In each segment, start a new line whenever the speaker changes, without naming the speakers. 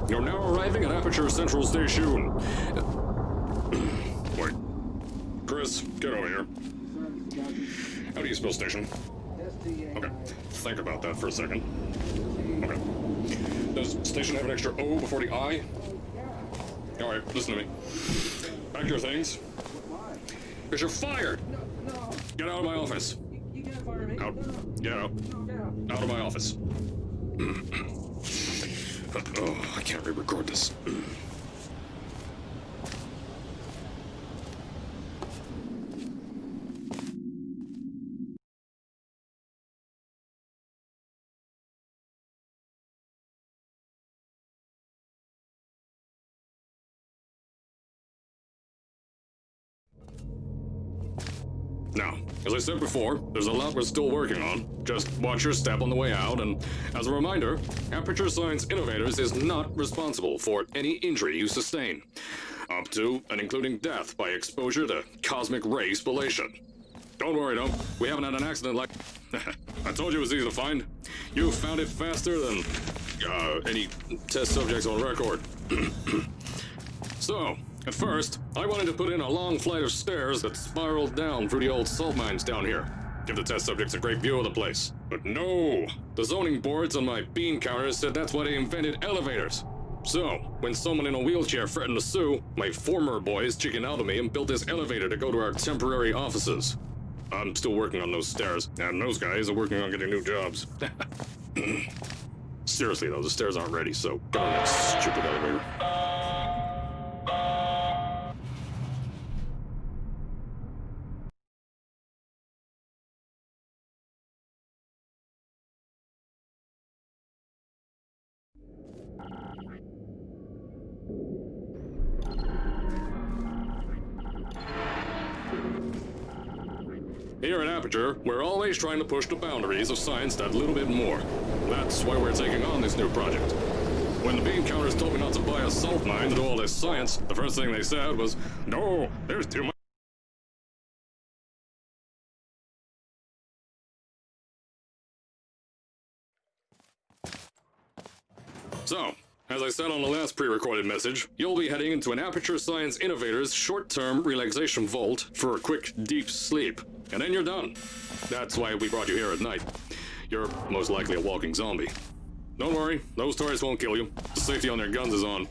You're now arriving at Aperture Central Station. Wait. Chris, get over here. How do you spell station? Okay, think about that for a second. Okay. Does station have an extra O before the I? Alright, listen to me. Pack your things. Because you're fired! Get out of my office.
You can't fire me.
Out. Get out.
Get out.
Out of my office. Oh, I can't re-record this. Now, as I said before, there's a lot we're still working on. Just watch your step on the way out, and as a reminder, Aperture Science Innovators is not responsible for any injury you sustain, up to and including death by exposure to cosmic ray spallation. Don't worry, though, we haven't had an accident like... I told you it was easy to find. You found it faster than any test subjects on record. So, at first, I wanted to put in a long flight of stairs that spiraled down through the old salt mines down here. Give the test subjects a great view of the place. But no! The zoning boards on my bean counters said that's why they invented elevators. So, when someone in a wheelchair threatened to sue, my former boys chickened out of me and built this elevator to go to our temporary offices. I'm still working on those stairs, and those guys are working on getting new jobs. Seriously though, the stairs aren't ready, so get on that stupid elevator. Here at Aperture, we're always trying to push the boundaries of science that little bit more. That's why we're taking on this new project. When the bean counters told me not to buy a salt mine to do all this science, the first thing they said was, "No, there's too much." So, as I said on the last pre-recorded message, you'll be heading into an Aperture Science Innovators short-term relaxation vault for a quick, deep sleep. And then you're done. That's why we brought you here at night. You're most likely a walking zombie. Don't worry, those toys won't kill you. The safety on their guns is on.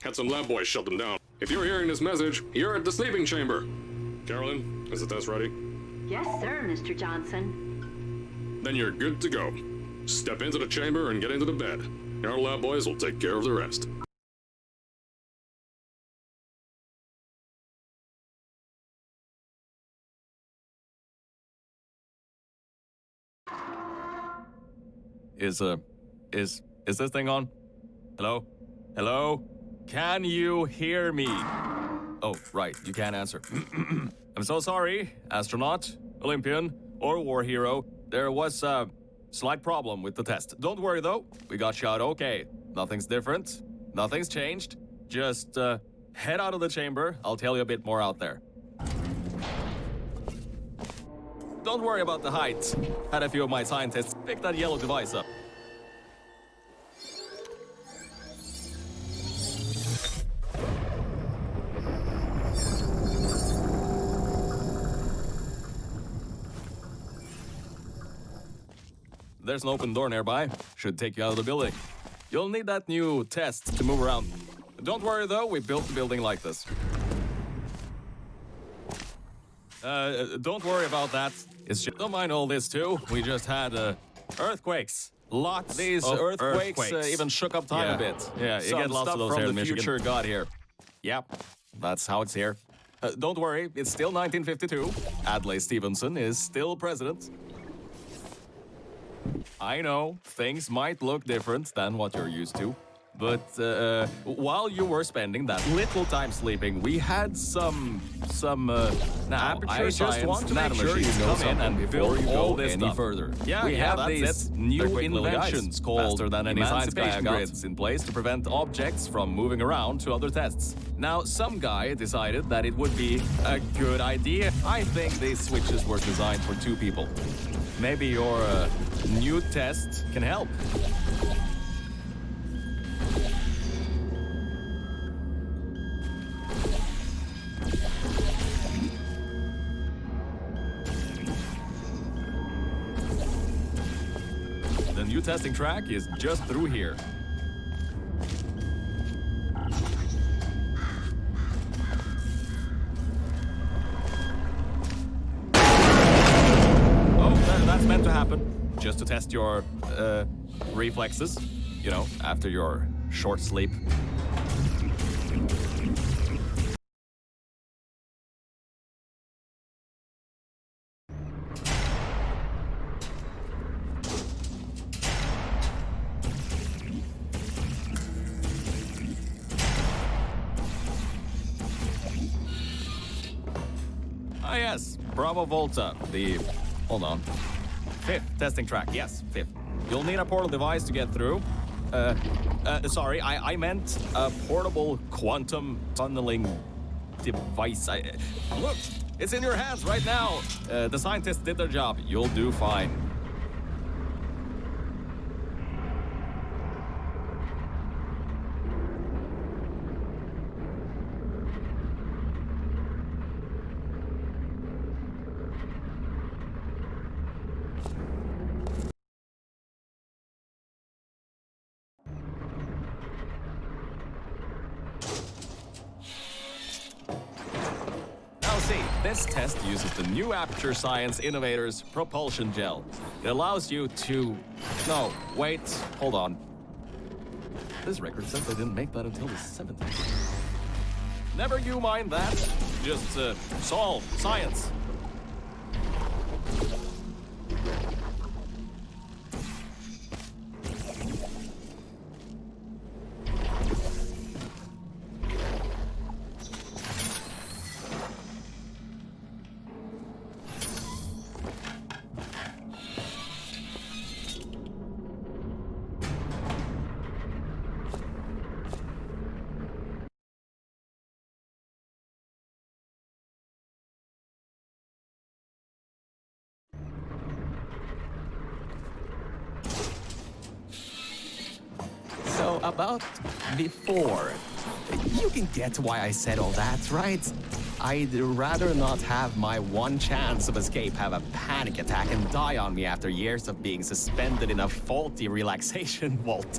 Had some lab boys shut them down. If you're hearing this message, you're at the sleeping chamber. Carolyn, is the test ready?
Yes, sir, Mr. Johnson.
Then you're good to go. Step into the chamber and get into the bed. Our lab boys will take care of the rest.
Is this thing on? Hello? Hello? Can you hear me? Oh, right, you can't answer. I'm so sorry, astronaut, Olympian, or war hero. There was a slight problem with the test. Don't worry though, we got shot okay. Nothing's different, nothing's changed. Just head out of the chamber, I'll tell you a bit more out there. Don't worry about the height. Had a few of my scientists pick that yellow device up. There's an open door nearby. Should take you out of the building. You'll need that new test to move around. Don't worry though, we built the building like this. Don't worry about that. It's just, don't mind all this too. We just had earthquakes. Lots These of earthquakes. Even shook up time a bit. Yeah, you get lots of those here in Michigan. Future got here. Yep, that's how it's here. Don't worry, it's still 1952. Adlai Stevenson is still president. I know, things might look different than what you're used to. But while you were spending that little time sleeping, we had some now, I just want to make sure you come in and build all this any further. Yeah, we have these new inventions called emancipation grids in place to prevent objects from moving around to other tests. Now, some guy decided that it would be a good idea. I think these switches were designed for two people. Maybe your new test can help. new testing track is just through here. That's meant to happen, just to test your reflexes, you know, after your short sleep. Ah yes, Bravo Volta, hold on. Fifth testing track, yes, fifth. You'll need a portal device to get through. Sorry, I meant a portable quantum tunneling device. Look, it's in your hands right now. The scientists did their job. You'll do fine. This test uses the new Aperture Science Innovators propulsion gel. It allows you to... No, wait, hold on. This record says they didn't make that until the 70s. Never you mind that. Just solve science. So about before, you can get why I said all that, right? I'd rather not have my one chance of escape have a panic attack and die on me after years of being suspended in a faulty relaxation vault.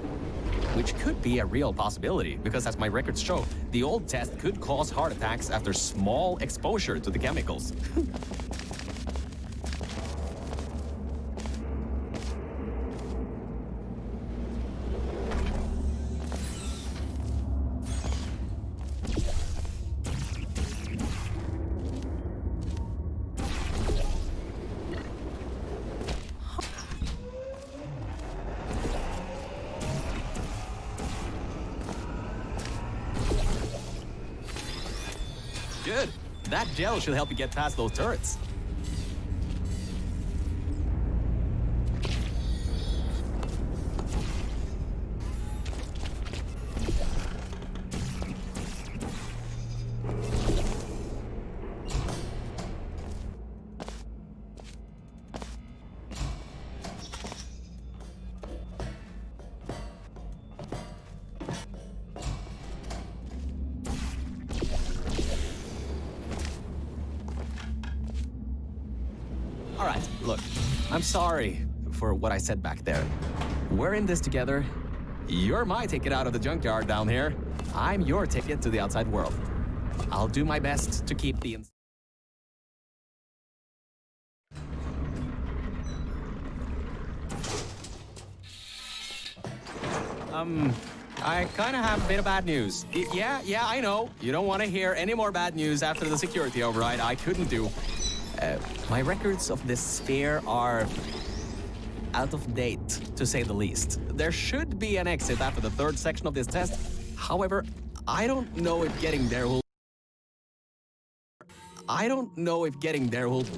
Which could be a real possibility, because as my records show, the old test could cause heart attacks after small exposure to the chemicals. Good. That gel should help you get past those turrets. All right, look, I'm sorry for what I said back there. We're in this together. You're my ticket out of the junkyard down here. I'm your ticket to the outside world. I'll do my best to keep the... I kind of have a bit of bad news. Yeah, I know. You don't want to hear any more bad news after the security override. I couldn't do. My records of this sphere are out of date, to say the least. There should be an exit after the third section of this test. However, I don't know if getting there will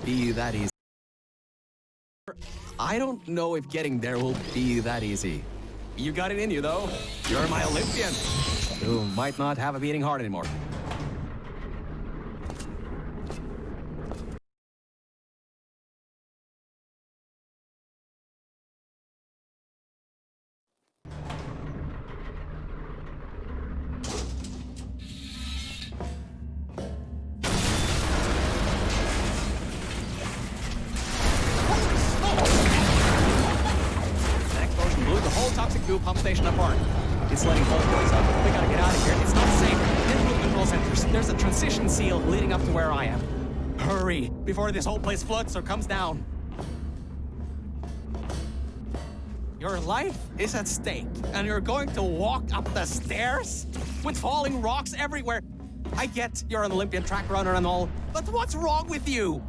be that easy. I don't know if getting there will be that easy. You got it in you, though. You're my Olympian, who might not have a beating heart anymore.
station apart. It's letting both boys up. We gotta get out of here. It's not safe. Input control centers. There's a transition seal leading up to where I am. Hurry, before this whole place floods or comes down. Your life is at stake, and you're going to walk up the stairs with falling rocks everywhere. I get you're an Olympian track runner and all, but what's wrong with you?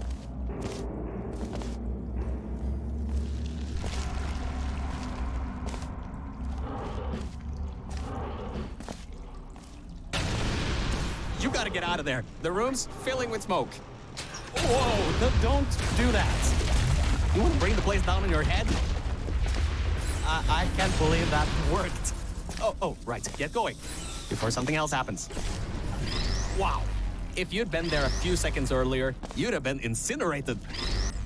You gotta get out of there. The room's filling with smoke. Whoa, don't do that. You want to bring the place down on your head? I can't believe that worked. Oh, right. Get going before something else happens. Wow. If you'd been there a few seconds earlier, you'd have been incinerated.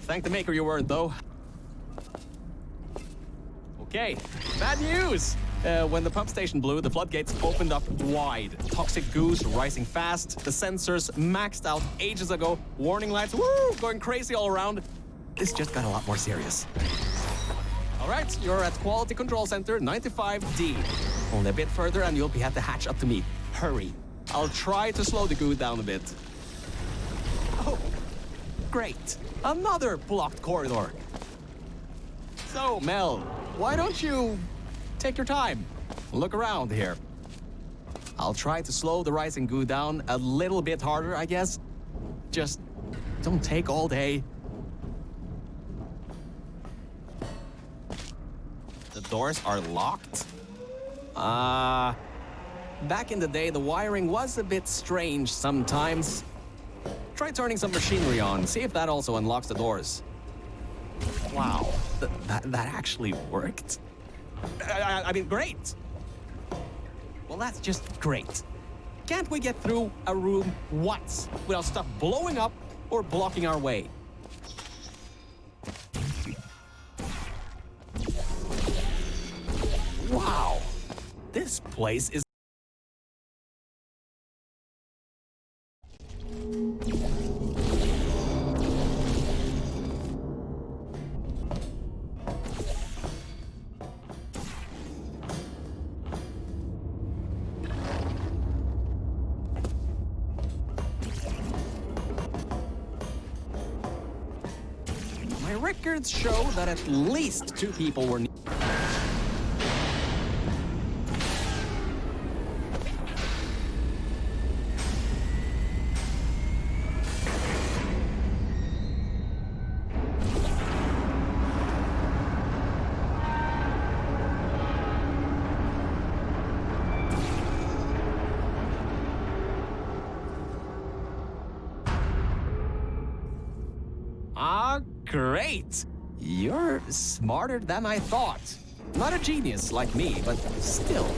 Thank the maker you weren't, though. Okay, bad news. When the pump station blew, the floodgates opened up wide. Toxic goose rising fast. The sensors maxed out ages ago. Warning lights, woo, going crazy all around. This just got a lot more serious. All right, you're at Quality Control Center 95D. Only a bit further and you'll be at the hatch up to me. Hurry. I'll try to slow the goo down a bit. Oh, great. Another blocked corridor. So, Mel, why don't you take your time? Look around here. I'll try to slow the rising goo down a little bit harder, I guess. Just don't take all day. The doors are locked? Back in the day, the wiring was a bit strange sometimes. Try turning some machinery on, see if that also unlocks the doors. Wow, that actually worked. I mean, great. Well, that's just great. Can't we get through a room once without stuff blowing up or blocking our way? Wow, this place is... My records show that at least 2 people were... Great! You're smarter than I thought. Not a genius like me, but still.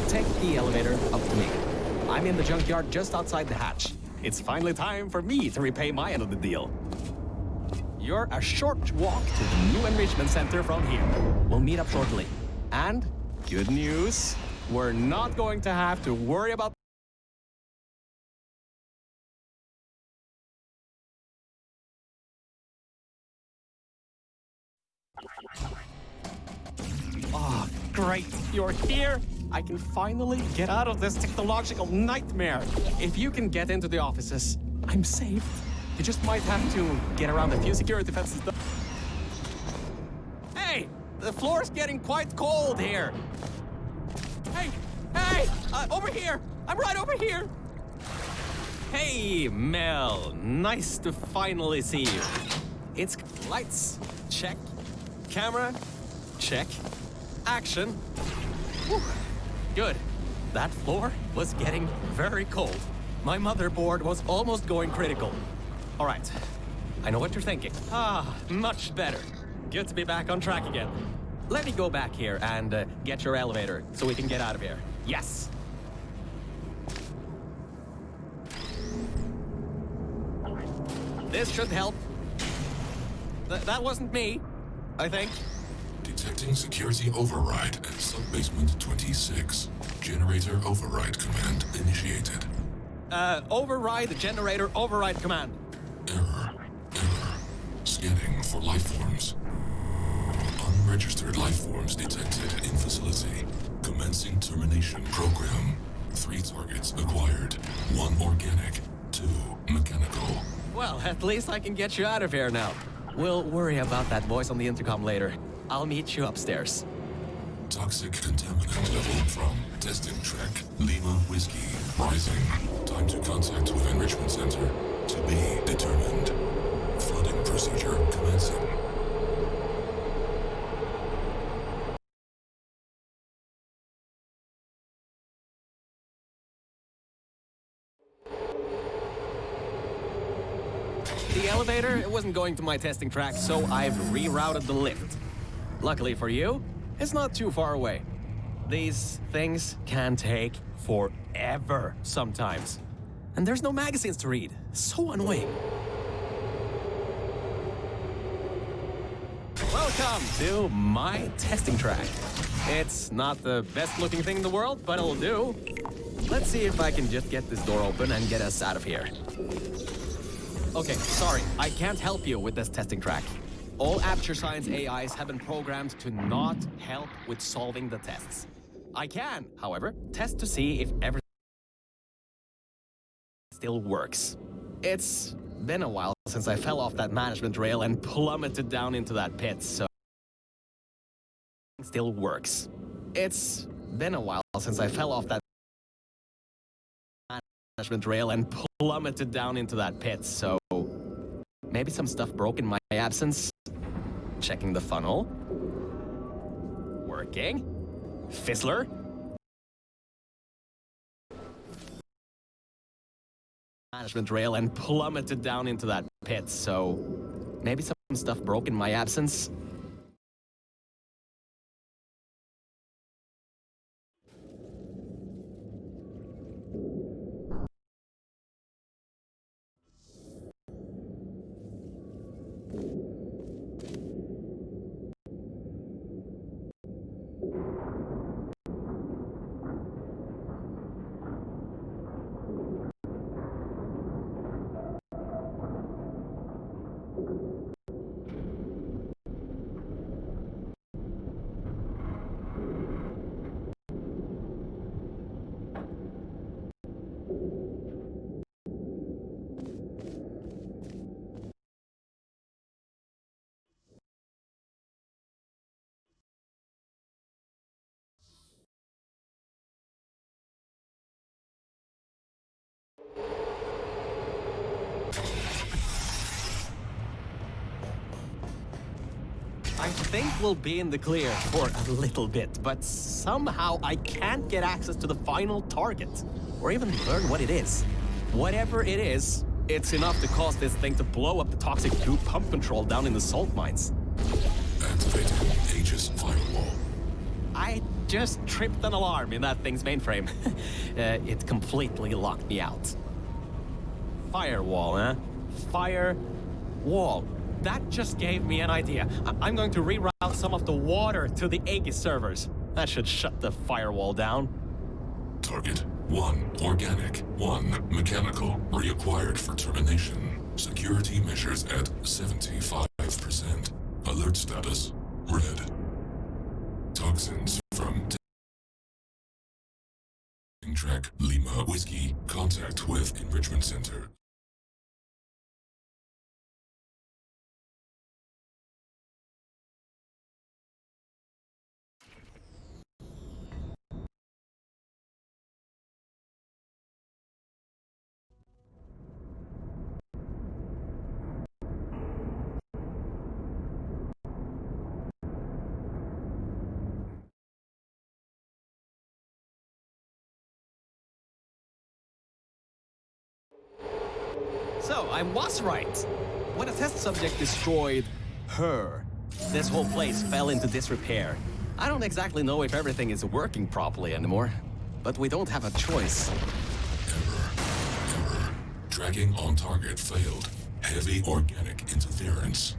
Take the elevator up to me. I'm in the junkyard just outside the hatch. It's finally time for me to repay my end of the deal. You're a short walk to the new enrichment center from here. We'll meet up shortly. And, good news, we're not going to have to worry about... Oh, great. You're here. I can finally get out of this technological nightmare. If you can get into the offices, I'm safe. You just might have to get around a few security fences. Hey, the floor's getting quite cold here. Hey, over here. I'm right over here. Hey, Mel. Nice to finally see you. It's lights. Check. Camera. Check. Action. Whew. Good. That floor was getting very cold. My motherboard was almost going critical. All right. I know what you're thinking. Much better. Good to be back on track again. Let me go back here and get your elevator so we can get out of here. Yes. This should help. That wasn't me, I think.
Detecting security override at sub-basement 26. Generator override command initiated.
Override generator override command.
Error. Scanning for life forms. unregistered life forms detected in facility. Commencing termination program. 3 targets acquired. 1 organic, 2 mechanical.
Well, at least I can get you out of here now. We'll worry about that voice on the intercom later. I'll meet you upstairs.
Toxic contaminant level from testing track Lima Whiskey rising. Time to contact with enrichment center to be determined. Flooding procedure commencing.
The elevator, it wasn't going to my testing track, so I've rerouted the lift. Luckily for you, it's not too far away. These things can take forever sometimes. And there's no magazines to read. So annoying. Welcome to my testing track. It's not the best looking thing in the world, but it'll do. Let's see if I can just get this door open and get us out of here. Okay, sorry, I can't help you with this testing track. All Aperture Science AIs have been programmed to not help with solving the tests. I can, however, test to see if everything still works. It's been a while since I fell off that management rail and plummeted down into that pit, so still works. It's been a while since I fell off that management rail and plummeted down into that pit, so maybe some stuff broke in my absence. Checking the funnel. Working. Fizzler. Management rail and plummeted down into that pit, so maybe some stuff broke in my absence. I think we'll be in the clear for a little bit, but somehow I can't get access to the final target, or even learn what it is. Whatever it is, it's enough to cause this thing to blow up the toxic goo pump control down in the salt mines.
Activating Aegis firewall.
I just tripped an alarm in that thing's mainframe. It completely locked me out. Firewall, huh? Firewall. That just gave me an idea. I'm going to reroute some of the water to the Aegis servers. That should shut the firewall down.
Target 1 organic, 1 mechanical, reacquired for termination. Security measures at 75%. Alert status red. Toxins from track Lima Whiskey. Contact with enrichment center.
So, I was right. When a test subject destroyed her, this whole place fell into disrepair. I don't exactly know if everything is working properly anymore, but we don't have a choice.
Error. Tracking on target failed. Heavy organic interference.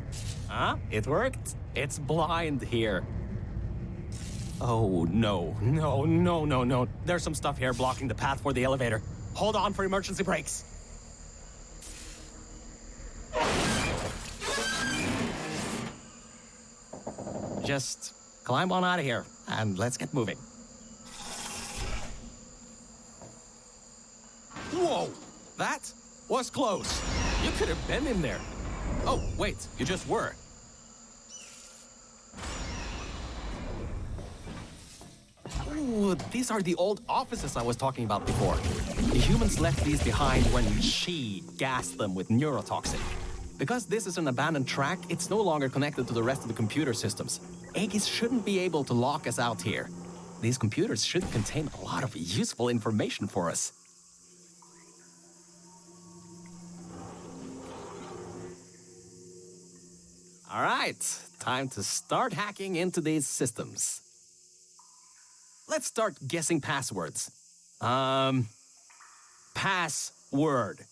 Huh? It worked? It's blind here. Oh, no. No. There's some stuff here blocking the path for the elevator. Hold on for emergency brakes. Just climb on out of here and let's get moving. Whoa! That was close. You could have been in there. Oh, wait, you just were. Ooh, these are the old offices I was talking about before. The humans left these behind when she gassed them with neurotoxin. Because this is an abandoned track, it's no longer connected to the rest of the computer systems. Aegis shouldn't be able to lock us out here. These computers should contain a lot of useful information for us. All right, time to start hacking into these systems. Let's start guessing passwords. Password.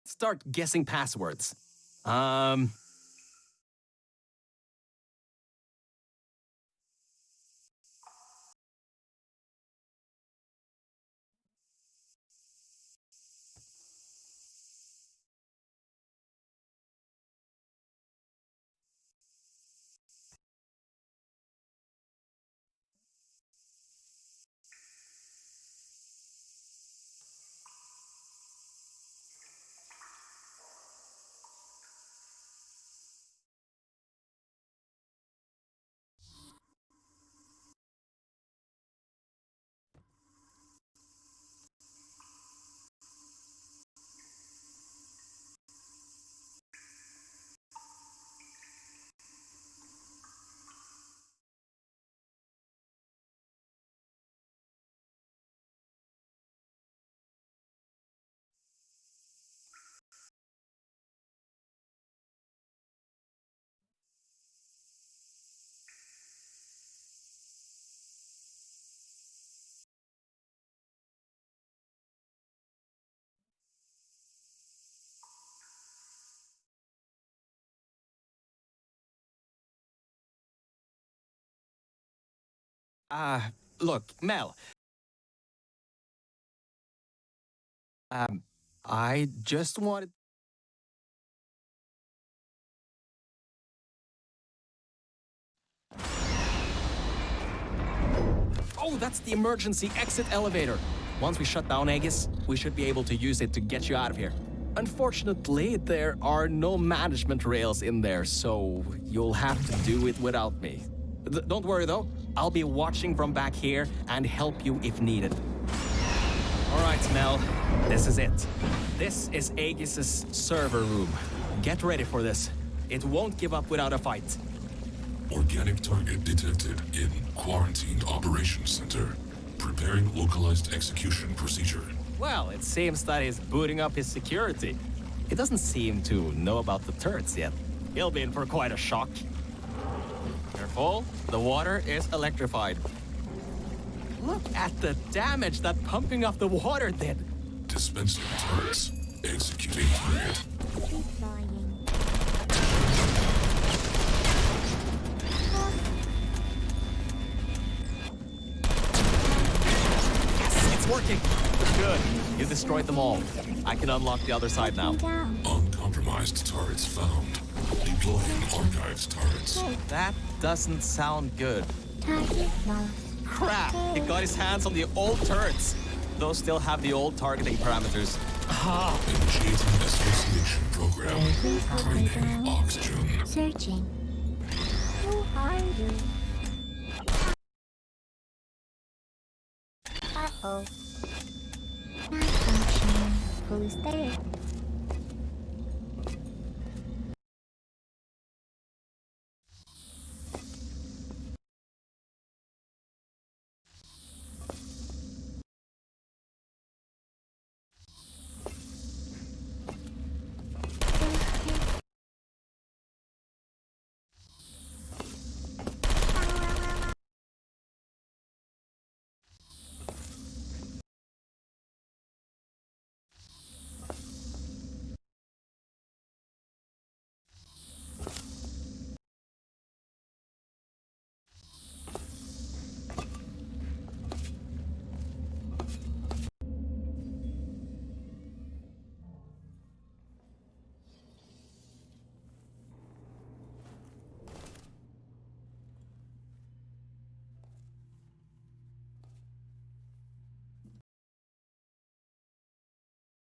Start guessing passwords. Look, Mel. I just wanted... Oh, that's the emergency exit elevator. Once we shut down Aegis, we should be able to use it to get you out of here. Unfortunately, there are no management rails in there, so you'll have to do it without me. Don't worry, though. I'll be watching from back here and help you if needed. All right, Mel. This is it. This is Aegis's server room. Get ready for this. It won't give up without a fight.
Organic target detected in Quarantined Operations Center. Preparing localized execution procedure.
Well, it seems that he's booting up his security. He doesn't seem to know about the turrets yet. He'll be in for quite a shock. Careful, the water is electrified. Look at the damage that pumping up the water did.
Dispensing turrets. Executing target.
Yes, it's working. Good. You destroyed them all. I can unlock the other side now.
Uncompromised turrets found. Deploying archives turrets.
That doesn't sound good. Crap! He got his hands on the old turrets. Those still have the old targeting parameters.
Initiating association program. Draining oxygen.
Searching. Who are you? Uh-oh. Not functioning. Who's there?